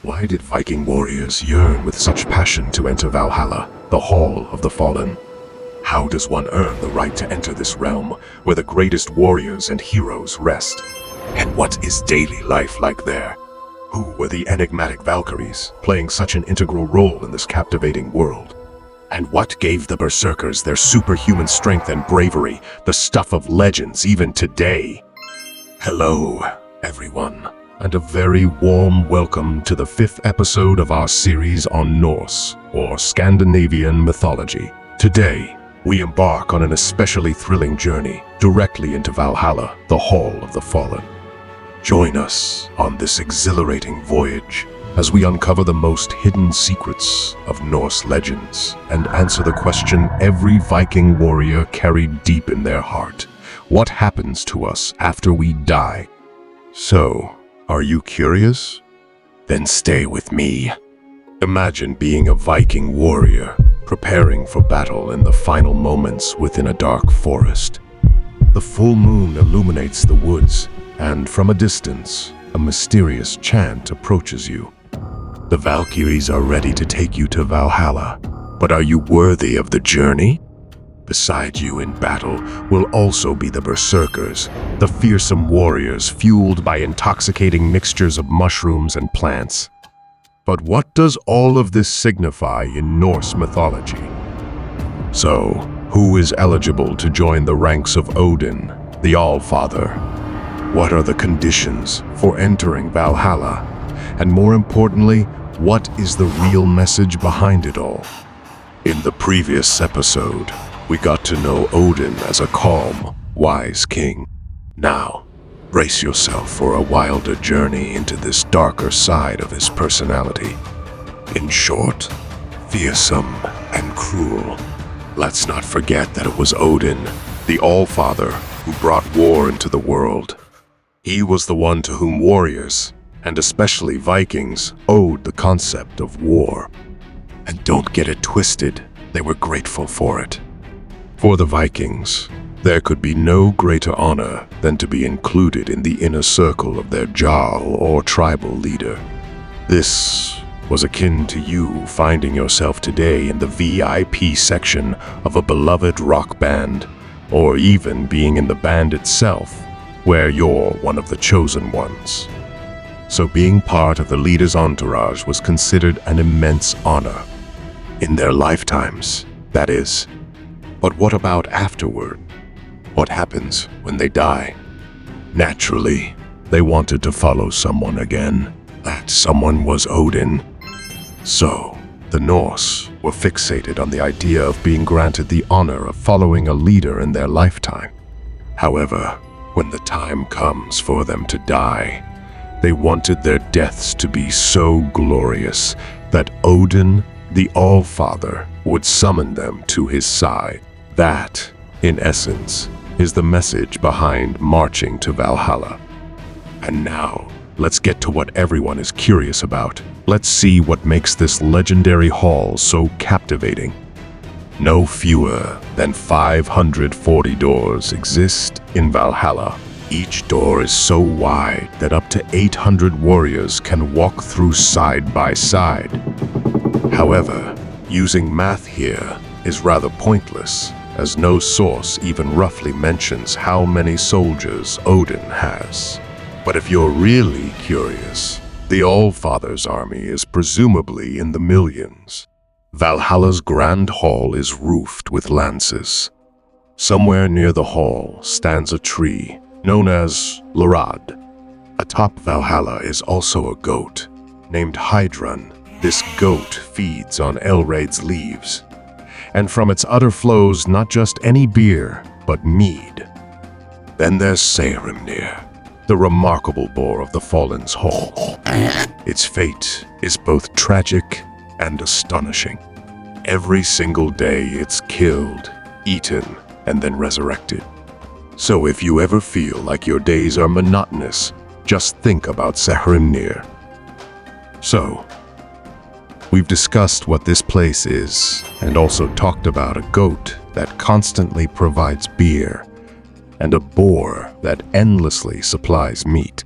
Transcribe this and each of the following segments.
Why did Viking warriors yearn with such passion to enter Valhalla, the Hall of the Fallen? How does one earn the right to enter this realm where the greatest warriors and heroes rest? And what is daily life like there? Who were the enigmatic Valkyries, playing such an integral role in this captivating world? And what gave the Berserkers their superhuman strength and bravery, the stuff of legends even today? Hello, everyone, and a very warm welcome to the 5th episode of our series on Norse, or Scandinavian mythology. Today, we embark on an especially thrilling journey directly into Valhalla, the Hall of the Fallen. Join us on this exhilarating voyage as we uncover the most hidden secrets of Norse legends and answer the question every Viking warrior carried deep in their heart. What happens to us after we die? So, are you curious? Then stay with me. Imagine being a Viking warrior, preparing for battle in the final moments within a dark forest. The full moon illuminates the woods, and from a distance, a mysterious chant approaches you. The Valkyries are ready to take you to Valhalla, but are you worthy of the journey? Beside you in battle will also be the Berserkers, the fearsome warriors fueled by intoxicating mixtures of mushrooms and plants. But what does all of this signify in Norse mythology? So, who is eligible to join the ranks of Odin, the All-Father? What are the conditions for entering Valhalla? And more importantly, what is the real message behind it all? In the previous episode, we got to know Odin as a calm, wise king. Now, brace yourself for a wilder journey into this darker side of his personality. In short, fearsome and cruel. Let's not forget that it was Odin, the All-Father, who brought war into the world. He was the one to whom warriors, and especially Vikings, owed the concept of war. And don't get it twisted, they were grateful for it. For the Vikings, there could be no greater honor than to be included in the inner circle of their jarl or tribal leader. This was akin to you finding yourself today in the VIP section of a beloved rock band, or even being in the band itself, where you're one of the chosen ones. So being part of the leader's entourage was considered an immense honor. In their lifetimes, that is. But what about afterward? What happens when they die? Naturally, they wanted to follow someone again. That someone was Odin. So, the Norse were fixated on the idea of being granted the honor of following a leader in their lifetime. However, when the time comes for them to die, they wanted their deaths to be so glorious that Odin, the All-Father, would summon them to his side. That, in essence, is the message behind marching to Valhalla. And now, let's get to what everyone is curious about. Let's see what makes this legendary hall so captivating. No fewer than 540 doors exist in Valhalla. Each door is so wide that up to 800 warriors can walk through side by side. However, using math here is rather pointless, as no source even roughly mentions how many soldiers Odin has. But if you're really curious, the All-Father's army is presumably in the millions. Valhalla's grand hall is roofed with lances. Somewhere near the hall stands a tree known as Lérad. Atop Valhalla is also a goat named Heidrún. This goat feeds on Elraid's leaves, and from its udder flows not just any beer, but mead. Then there's Saehrimnir, the remarkable boar of the Fallen's hall. Its fate is both tragic and astonishing. Every single day it's killed, eaten, and then resurrected. So if you ever feel like your days are monotonous, just think about Saehrimnir. So, we've discussed what this place is, and also talked about a goat that constantly provides beer, and a boar that endlessly supplies meat.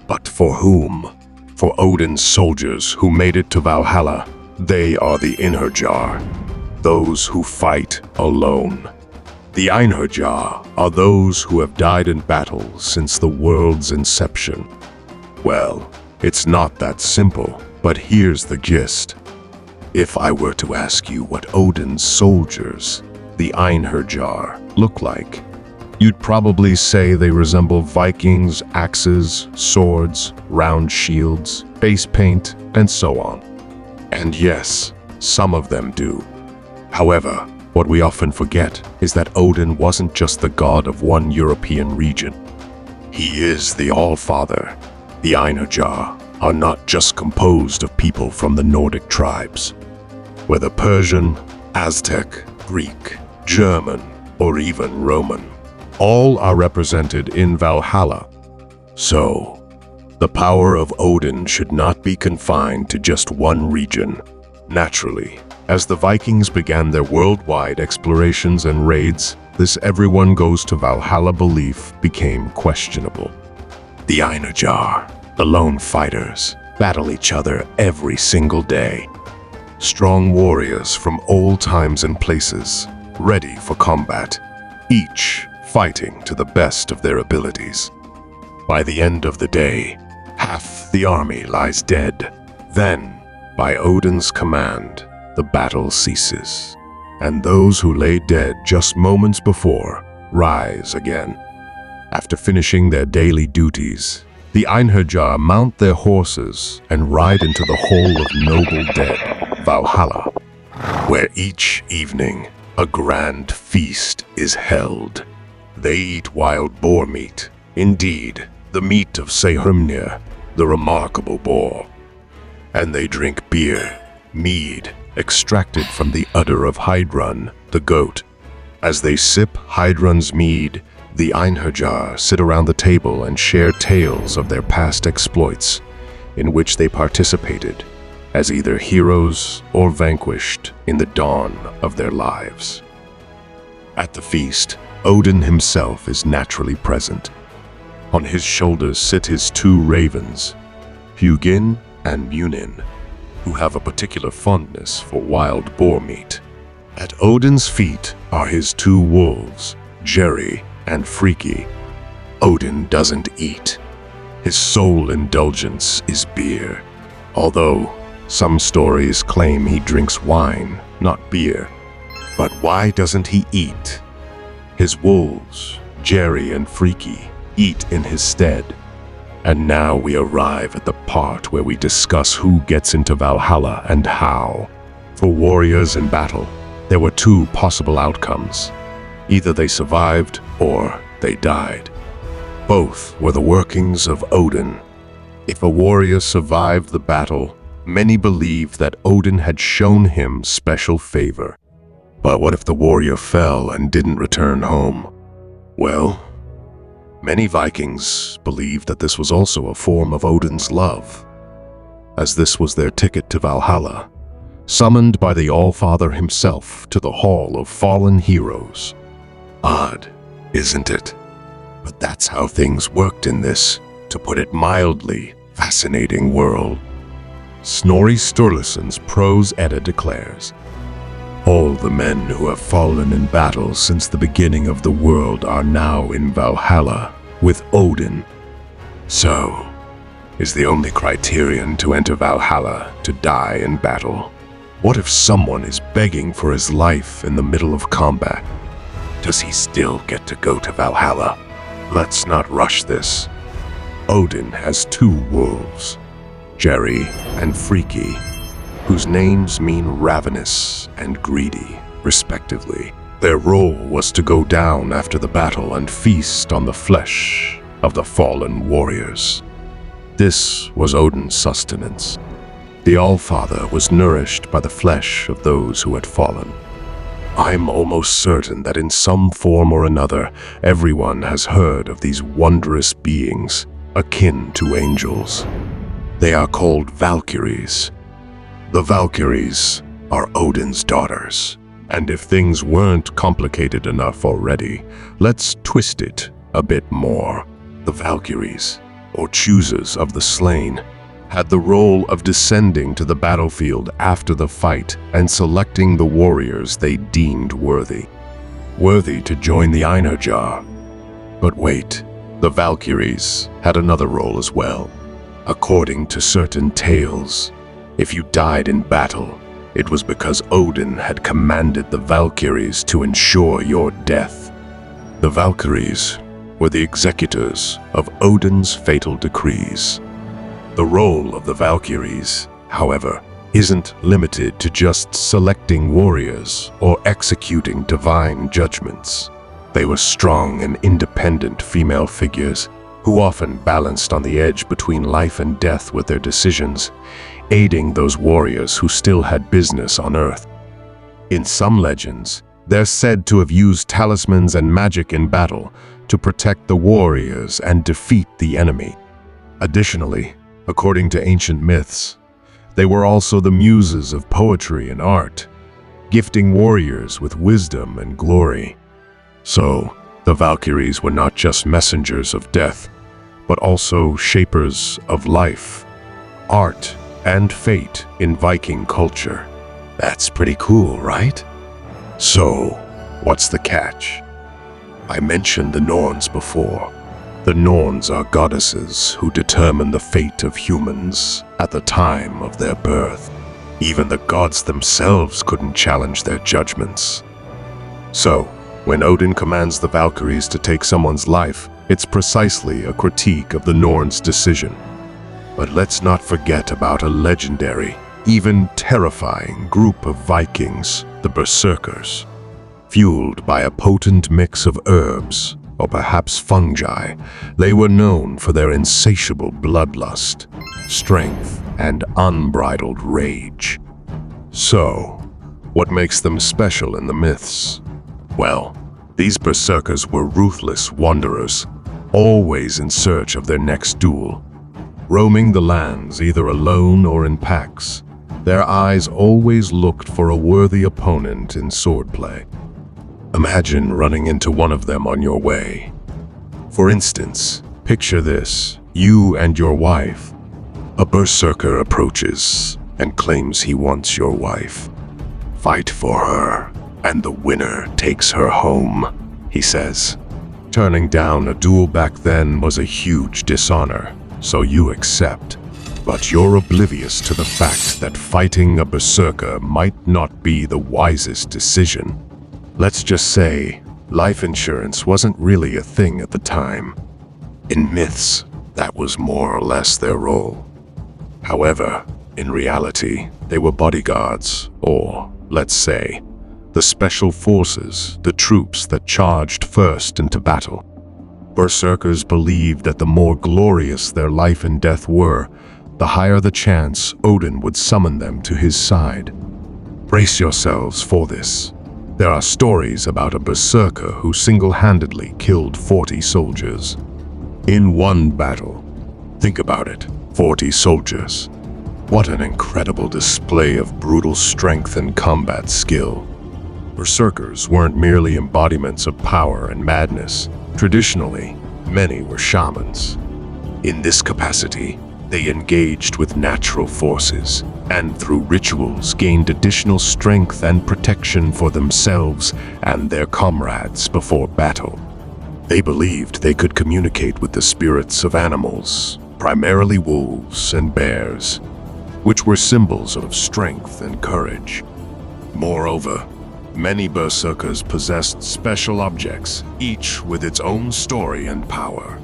But for whom? For Odin's soldiers who made it to Valhalla, they are the Einherjar, those who fight alone. The Einherjar are those who have died in battle since the world's inception. Well, it's not that simple, but here's the gist. If I were to ask you what Odin's soldiers, the Einherjar, look like, you'd probably say they resemble Vikings, axes, swords, round shields, face paint, and so on. And yes, some of them do. However, what we often forget is that Odin wasn't just the god of one European region. He is the All-Father. The Einherjar are not just composed of people from the Nordic tribes. Whether Persian, Aztec, Greek, German, or even Roman, all are represented in Valhalla. So, the power of Odin should not be confined to just one region. Naturally, as the Vikings began their worldwide explorations and raids, this everyone goes to Valhalla belief became questionable. The Einherjar, the lone fighters, battle each other every single day. Strong warriors from old times and places, ready for combat, each fighting to the best of their abilities. By the end of the day, half the army lies dead. Then, by Odin's command, the battle ceases, and those who lay dead just moments before rise again. After finishing their daily duties, the Einherjar mount their horses and ride into the Hall of Noble Dead, Valhalla, where each evening a grand feast is held. They eat wild boar meat, indeed, the meat of Saehrimnir, the remarkable boar. And they drink beer, mead, extracted from the udder of Heidrún, the goat. As they sip Heidrún's mead, the Einherjar sit around the table and share tales of their past exploits, in which they participated as either heroes or vanquished in the dawn of their lives. At the feast, Odin himself is naturally present. On his shoulders sit his two ravens, Hugin and Munin, who have a particular fondness for wild boar meat. At Odin's feet are his two wolves, Geri and Freki. Odin doesn't eat. His sole indulgence is beer, although some stories claim he drinks wine, not beer. But why doesn't he eat? His wolves, Geri and Freki, eat in his stead. And now we arrive at the part where we discuss who gets into Valhalla and how. For warriors in battle, there were two possible outcomes. Either they survived or they died. Both were the workings of Odin. If a warrior survived the battle, many believed that Odin had shown him special favor. But what if the warrior fell and didn't return home? Well, many Vikings believed that this was also a form of Odin's love, as this was their ticket to Valhalla, summoned by the All-Father himself to the Hall of Fallen Heroes. Odd, isn't it? But that's how things worked in this, to put it mildly, fascinating world. Snorri Sturluson's Prose Edda declares, "All the men who have fallen in battle since the beginning of the world are now in Valhalla with Odin." So, is the only criterion to enter Valhalla to die in battle? What if someone is begging for his life in the middle of combat? Does he still get to go to Valhalla? Let's not rush this. Odin has two wolves, Geri and Freki, whose names mean ravenous and greedy, respectively. Their role was to go down after the battle and feast on the flesh of the fallen warriors. This was Odin's sustenance. The All-Father was nourished by the flesh of those who had fallen. I'm almost certain that in some form or another, everyone has heard of these wondrous beings, akin to angels. They are called Valkyries. The Valkyries are Odin's daughters. And if things weren't complicated enough already, let's twist it a bit more. The Valkyries, or choosers of the slain, had the role of descending to the battlefield after the fight and selecting the warriors they deemed worthy to join the Einherjar. But wait, the Valkyries had another role as well. According to certain tales, if you died in battle, it was because Odin had commanded the Valkyries to ensure your death. The Valkyries were the executors of Odin's fatal decrees. The role of the Valkyries, however, isn't limited to just selecting warriors or executing divine judgments. They were strong and independent female figures who often balanced on the edge between life and death with their decisions, aiding those warriors who still had business on Earth. In some legends, they're said to have used talismans and magic in battle to protect the warriors and defeat the enemy. Additionally, according to ancient myths, they were also the muses of poetry and art, gifting warriors with wisdom and glory. So, the Valkyries were not just messengers of death, but also shapers of life, art, and fate in Viking culture. That's pretty cool, right? So, what's the catch? I mentioned the Norns before. The Norns are goddesses who determine the fate of humans at the time of their birth. Even the gods themselves couldn't challenge their judgments. So, when Odin commands the Valkyries to take someone's life, it's precisely a critique of the Norns' decision. But let's not forget about a legendary, even terrifying group of Vikings, the Berserkers. Fueled by a potent mix of herbs, or perhaps fungi, they were known for their insatiable bloodlust, strength, and unbridled rage. So, what makes them special in the myths? Well, these Berserkers were ruthless wanderers, always in search of their next duel. Roaming the lands either alone or in packs, their eyes always looked for a worthy opponent in swordplay. Imagine running into one of them on your way. For instance, picture this: you and your wife. A Berserker approaches and claims he wants your wife. Fight for her, and the winner takes her home, he says. Turning down a duel back then was a huge dishonor, so you accept. But you're oblivious to the fact that fighting a Berserker might not be the wisest decision. Let's just say, life insurance wasn't really a thing at the time. In myths, that was more or less their role. However, in reality, they were bodyguards, or, let's say, the special forces, the troops that charged first into battle. Berserkers believed that the more glorious their life and death were, the higher the chance Odin would summon them to his side. Brace yourselves for this. There are stories about a Berserker who single-handedly killed 40 soldiers. In one battle. Think about it, 40 soldiers. What an incredible display of brutal strength and combat skill. Berserkers weren't merely embodiments of power and madness. Traditionally, many were shamans. In this capacity, they engaged with natural forces, and through rituals gained additional strength and protection for themselves and their comrades before battle. They believed they could communicate with the spirits of animals, primarily wolves and bears, which were symbols of strength and courage. Moreover, many Berserkers possessed special objects, each with its own story and power.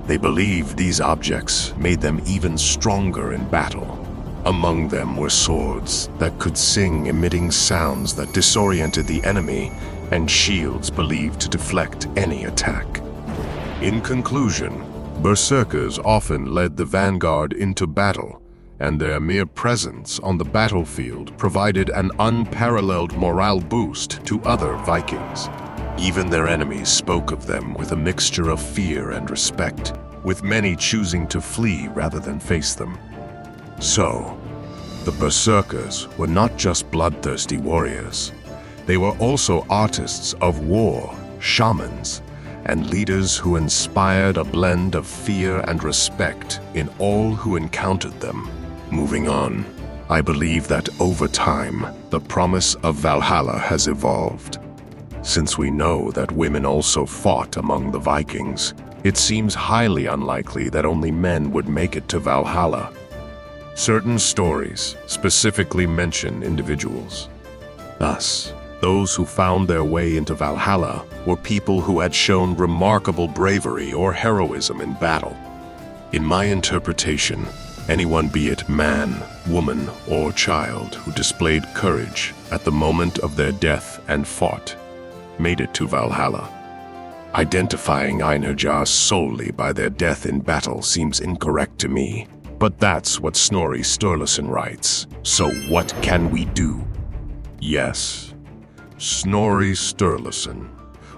They believed these objects made them even stronger in battle. Among them were swords that could sing, emitting sounds that disoriented the enemy, and shields believed to deflect any attack. In conclusion, Berserkers often led the vanguard into battle, and their mere presence on the battlefield provided an unparalleled morale boost to other Vikings. Even their enemies spoke of them with a mixture of fear and respect, with many choosing to flee rather than face them. So, the Berserkers were not just bloodthirsty warriors. They were also artists of war, shamans, and leaders who inspired a blend of fear and respect in all who encountered them. Moving on, I believe that over time, the promise of Valhalla has evolved. Since we know that women also fought among the Vikings, it seems highly unlikely that only men would make it to Valhalla. Certain stories specifically mention individuals. Thus, those who found their way into Valhalla were people who had shown remarkable bravery or heroism in battle. In my interpretation, anyone, be it man, woman, or child, who displayed courage at the moment of their death and fought, made it to Valhalla. Identifying Einherjar solely by their death in battle seems incorrect to me, but that's what Snorri Sturluson writes. So what can we do? Yes, Snorri Sturluson,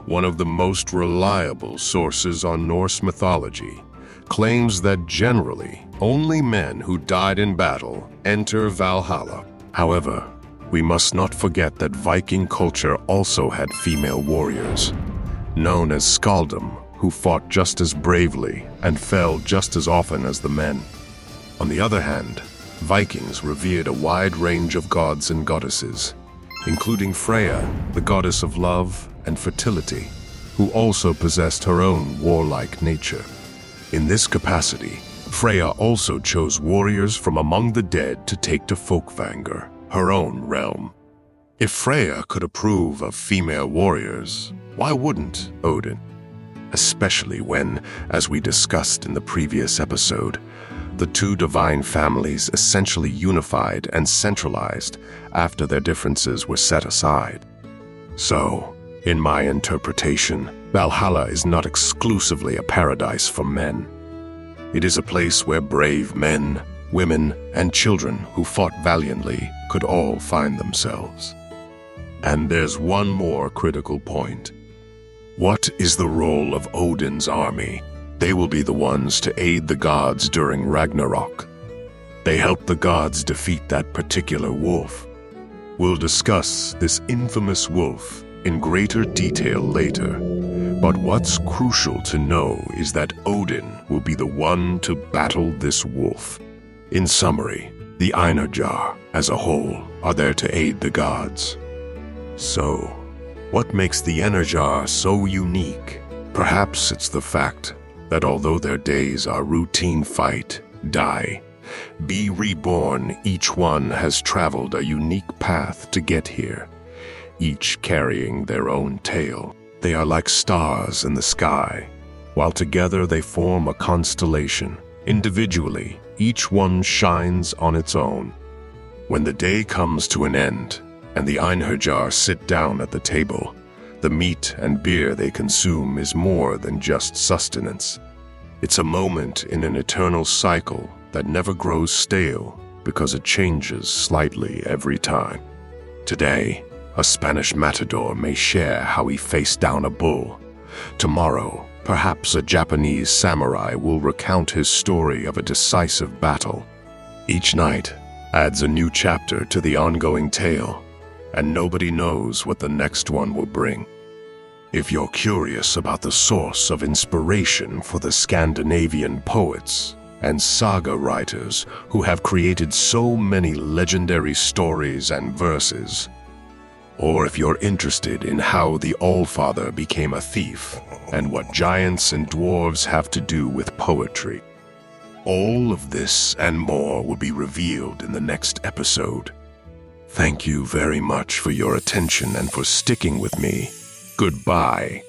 one of the most reliable sources on Norse mythology, claims that generally only men who died in battle enter Valhalla. However, we must not forget that Viking culture also had female warriors, known as skaldum, who fought just as bravely and fell just as often as the men. On the other hand, Vikings revered a wide range of gods and goddesses, including Freya, the goddess of love and fertility, who also possessed her own warlike nature. In this capacity, Freya also chose warriors from among the dead to take to Folkvangr, her own realm. If Freya could approve of female warriors, why wouldn't Odin? Especially when, as we discussed in the previous episode, the two divine families essentially unified and centralized after their differences were set aside. So, in my interpretation, Valhalla is not exclusively a paradise for men. It is a place where brave men, women, and children who fought valiantly could all find themselves. And there's one more critical point. What is the role of Odin's army? They will be the ones to aid the gods during Ragnarök. They help the gods defeat that particular wolf. We'll discuss this infamous wolf in greater detail later, but what's crucial to know is that Odin will be the one to battle this wolf. In summary, the Einherjar, as a whole, are there to aid the gods. So, what makes the Einherjar so unique? Perhaps it's the fact that although their days are routine fight, die, be reborn, each one has traveled a unique path to get here, each carrying their own tale. They are like stars in the sky. While together they form a constellation. Individually, each one shines on its own. When the day comes to an end, and the Einherjar sit down at the table, the meat and beer they consume is more than just sustenance. It's a moment in an eternal cycle that never grows stale because it changes slightly every time. Today, a Spanish matador may share how he faced down a bull. Tomorrow, perhaps a Japanese samurai will recount his story of a decisive battle. Each night adds a new chapter to the ongoing tale, and nobody knows what the next one will bring. If you're curious about the source of inspiration for the Scandinavian poets and saga writers who have created so many legendary stories and verses, or if you're interested in how the Allfather became a thief and what giants and dwarves have to do with poetry, all of this and more will be revealed in the next episode. Thank you very much for your attention and for sticking with me. Goodbye.